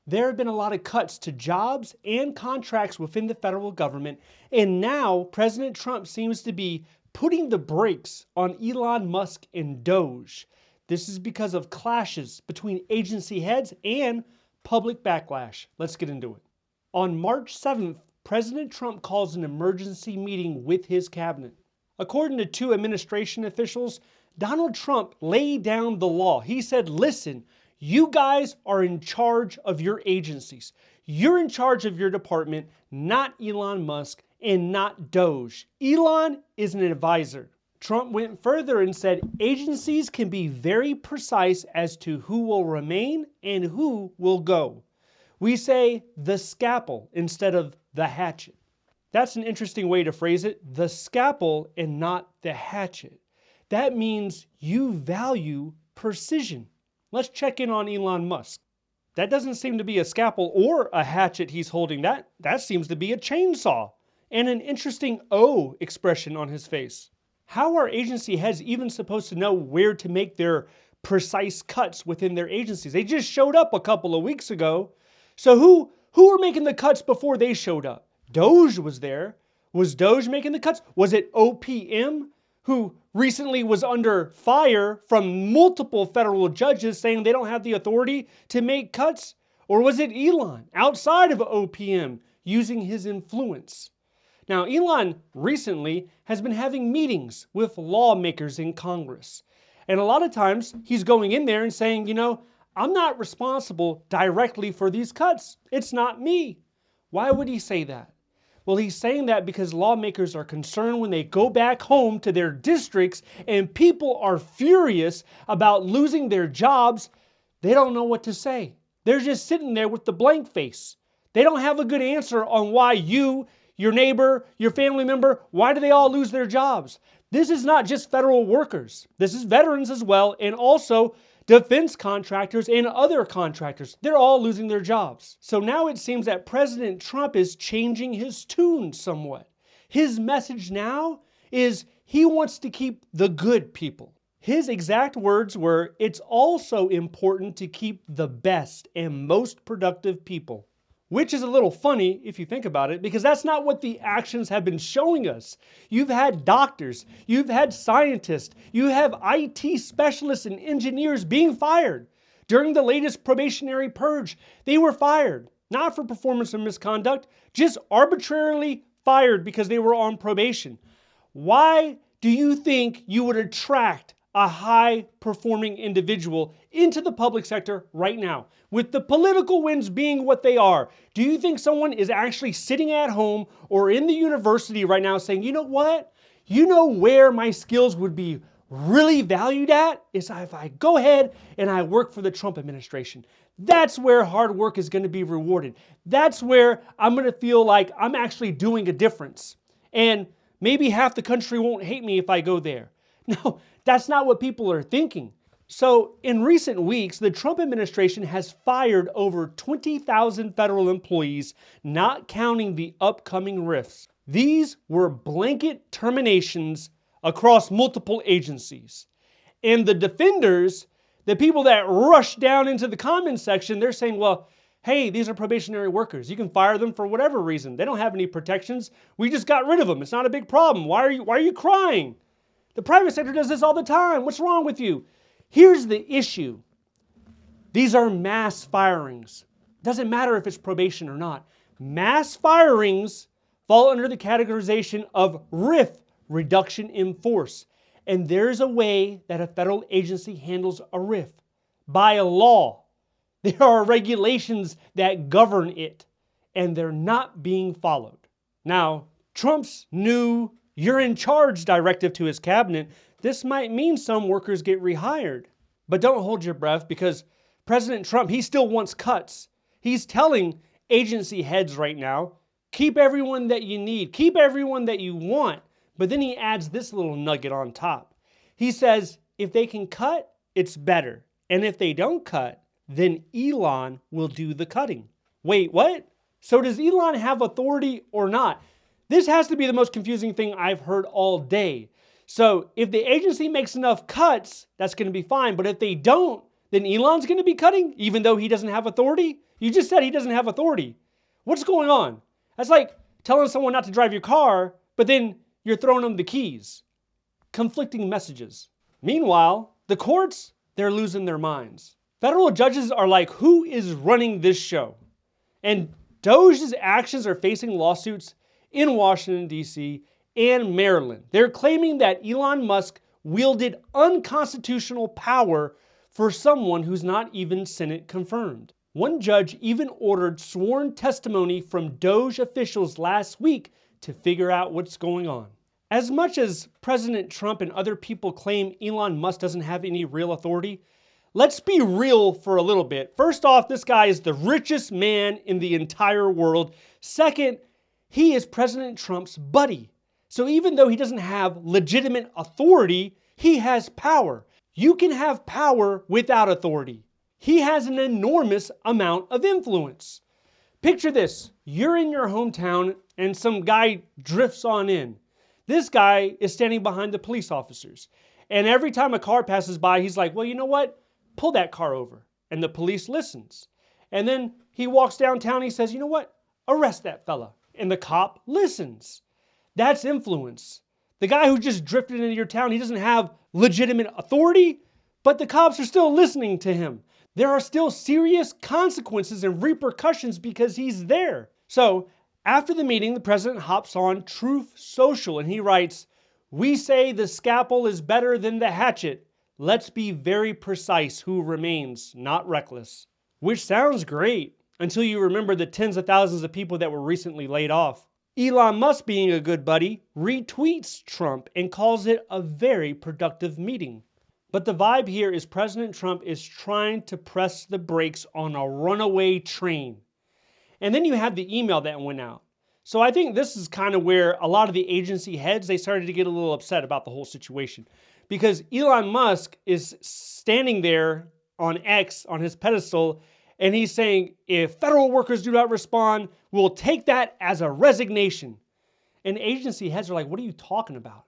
There have been a lot of cuts to jobs and contracts within the federal government, and now President Trump seems to be putting the brakes on Elon Musk and Doge. This is because of clashes between agency heads and public backlash. Let's get into it. On March 7th, President Trump calls an emergency meeting with his cabinet. According to two administration officials, Donald Trump laid down the law. He said, listen, you guys are in charge of your agencies. You're in charge of your department, not Elon Musk and not Doge. Elon is an advisor. Trump went further and said agencies can be very precise as to who will remain and who will go. We say the scalpel instead of the hatchet. That's an interesting way to phrase it, the scalpel and not the hatchet. That means you value precision. Let's check in on Elon Musk. That doesn't seem to be a scalpel or a hatchet he's holding. That seems to be a chainsaw and an interesting O expression on his face. How are agency heads even supposed to know where to make their precise cuts within their agencies? They just showed up a couple of weeks ago. So who were making the cuts before they showed up? Doge was there. Was Doge making the cuts? Was it OPM, who recently was under fire from multiple federal judges saying they don't have the authority to make cuts? Or was it Elon, outside of OPM, using his influence? Now, Elon recently has been having meetings with lawmakers in Congress. And a lot of times he's going in there and saying, I'm not responsible directly for these cuts. It's not me. Why would he say that? Well, he's saying that because lawmakers are concerned when they go back home to their districts and people are furious about losing their jobs. They don't know what to say. They're just sitting there with the blank face. They don't have a good answer on why you, your neighbor, your family member, why do they all lose their jobs? This is not just federal workers. This is veterans as well, and also defense contractors and other contractors. They're all losing their jobs. So now it seems that President Trump is changing his tune somewhat. His message now is he wants to keep the good people. His exact words were, it's also important to keep the best and most productive people. Which is a little funny if you think about it, because that's not what the actions have been showing us. You've had doctors, you've had scientists, you have IT specialists and engineers being fired. During the latest probationary purge, they were fired. Not for performance or misconduct, just arbitrarily fired because they were on probation. Why do you think you would attract a high-performing individual into the public sector right now? With the political winds being what they are, do you think someone is actually sitting at home or in the university right now saying, you know what? You know where my skills would be really valued at? Is if I go ahead and I work for the Trump administration. That's where hard work is going to be rewarded. That's where I'm going to feel like I'm actually doing a difference. And maybe half the country won't hate me if I go there. No, that's not what people are thinking. So in recent weeks, the Trump administration has fired over 20,000 federal employees, not counting the upcoming rifts. These were blanket terminations across multiple agencies. And the defenders, the people that rush down into the comments section, they're saying, well, hey, these are probationary workers. You can fire them for whatever reason. They don't have any protections. We just got rid of them. It's not a big problem. Why are you crying? The private sector does this all the time. What's wrong with you? Here's the issue. These are mass firings. Doesn't matter if it's probation or not. Mass firings fall under the categorization of RIF, reduction in force. And there's a way that a federal agency handles a RIF. By a law. There are regulations that govern it. And they're not being followed. Now, Trump's new "you're in charge" directive to his cabinet, this might mean some workers get rehired. But don't hold your breath, because President Trump, he still wants cuts. He's telling agency heads right now, keep everyone that you need, keep everyone that you want. But then he adds this little nugget on top. He says, if they can cut, it's better. And if they don't cut, then Elon will do the cutting. Wait, what? So does Elon have authority or not? This has to be the most confusing thing I've heard all day. So if the agency makes enough cuts, that's going to be fine. But if they don't, then Elon's going to be cutting, even though he doesn't have authority? You just said he doesn't have authority. What's going on? That's like telling someone not to drive your car, but then you're throwing them the keys. Conflicting messages. Meanwhile, the courts, they're losing their minds. Federal judges are like, who is running this show? And Doge's actions are facing lawsuits in Washington, D.C. and Maryland. They're claiming that Elon Musk wielded unconstitutional power for someone who's not even Senate confirmed. One judge even ordered sworn testimony from Doge officials last week to figure out what's going on. As much as President Trump and other people claim Elon Musk doesn't have any real authority, let's be real for a little bit. First off, this guy is the richest man in the entire world. Second, he is President Trump's buddy. So even though he doesn't have legitimate authority, he has power. You can have power without authority. He has an enormous amount of influence. Picture this. You're in your hometown and some guy drifts on in. This guy is standing behind the police officers. And every time a car passes by, he's like, well, you know what? Pull that car over. And the police listens. And then he walks downtown, he says, you know what? Arrest that fella. And the cop listens. That's influence. The guy who just drifted into your town, he doesn't have legitimate authority, but the cops are still listening to him. There are still serious consequences and repercussions because he's there. So, after the meeting, the president hops on Truth Social and he writes, we say the scalpel is better than the hatchet. Let's be very precise who remains, not reckless. Which sounds great until you remember the tens of thousands of people that were recently laid off. Elon Musk, being a good buddy, retweets Trump and calls it a very productive meeting. But the vibe here is President Trump is trying to press the brakes on a runaway train. And then you have the email that went out. So I think this is kind of where a lot of the agency heads, they started to get a little upset about the whole situation. Because Elon Musk is standing there on X, on his pedestal, and he's saying, if federal workers do not respond, we'll take that as a resignation. And agency heads are like, what are you talking about?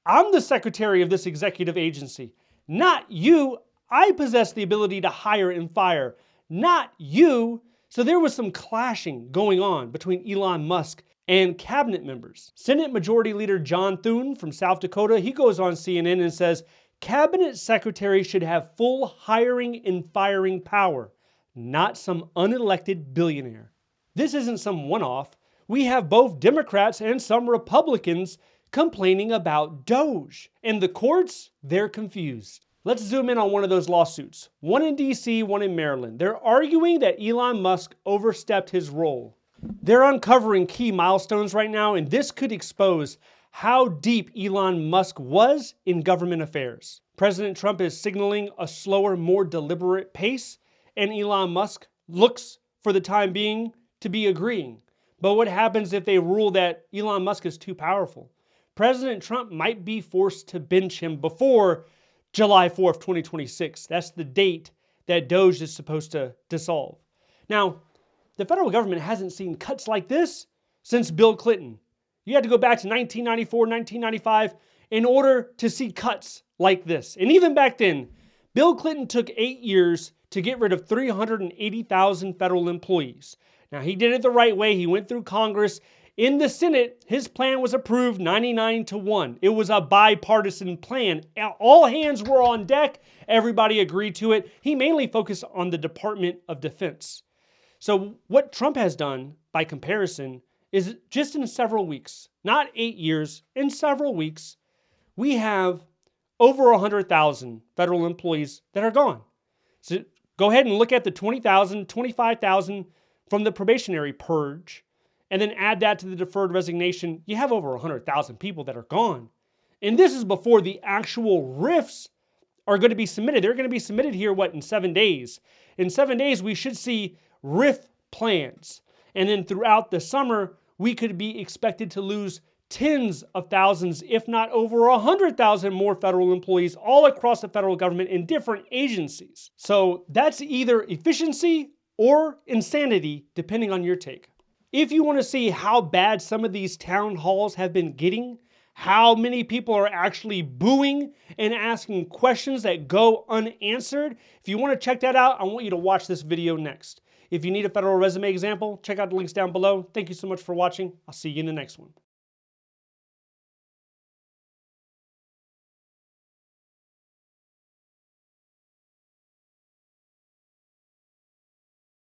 I'm the secretary of this executive agency, not you. I possess the ability to hire and fire, not you. So there was some clashing going on between Elon Musk and cabinet members. Senate Majority Leader John Thune from South Dakota, he goes on CNN and says, cabinet secretary should have full hiring and firing power, not some unelected billionaire. This isn't some one-off. We have both Democrats and some Republicans complaining about Doge. And the courts, they're confused. Let's zoom in on one of those lawsuits. One in DC, one in Maryland. They're arguing that Elon Musk overstepped his role. They're uncovering key milestones right now, and this could expose how deep Elon Musk was in government affairs. President Trump is signaling a slower, more deliberate pace, and Elon Musk looks, for the time being, to be agreeing. But what happens if they rule that Elon Musk is too powerful? President Trump might be forced to bench him before July 4th, 2026. That's the date that Doge is supposed to dissolve. Now, the federal government hasn't seen cuts like this since Bill Clinton. You had to go back to 1994, 1995 in order to see cuts like this. And even back then, Bill Clinton took 8 years to get rid of 380,000 federal employees. Now, he did it the right way. He went through Congress. In the Senate, his plan was approved 99-1. It was a bipartisan plan. All hands were on deck. Everybody agreed to it. He mainly focused on the Department of Defense. So what Trump has done, by comparison, is just in several weeks, not 8 years, in several weeks, we have over 100,000 federal employees that are gone. So go ahead and look at the 20,000, 25,000 from the probationary purge, and then add that to the deferred resignation. You have over 100,000 people that are gone. And this is before the actual RIFs are going to be submitted. They're going to be submitted here, in 7 days? In 7 days, we should see RIF plans. And then throughout the summer, we could be expected to lose tens of thousands, if not over 100,000 more federal employees all across the federal government in different agencies. So that's either efficiency or insanity, depending on your take. If you want to see how bad some of these town halls have been getting, how many people are actually booing and asking questions that go unanswered, if you want to check that out, I want you to watch this video next. If you need a federal resume example, check out the links down below. Thank you so much for watching. I'll see you in the next one.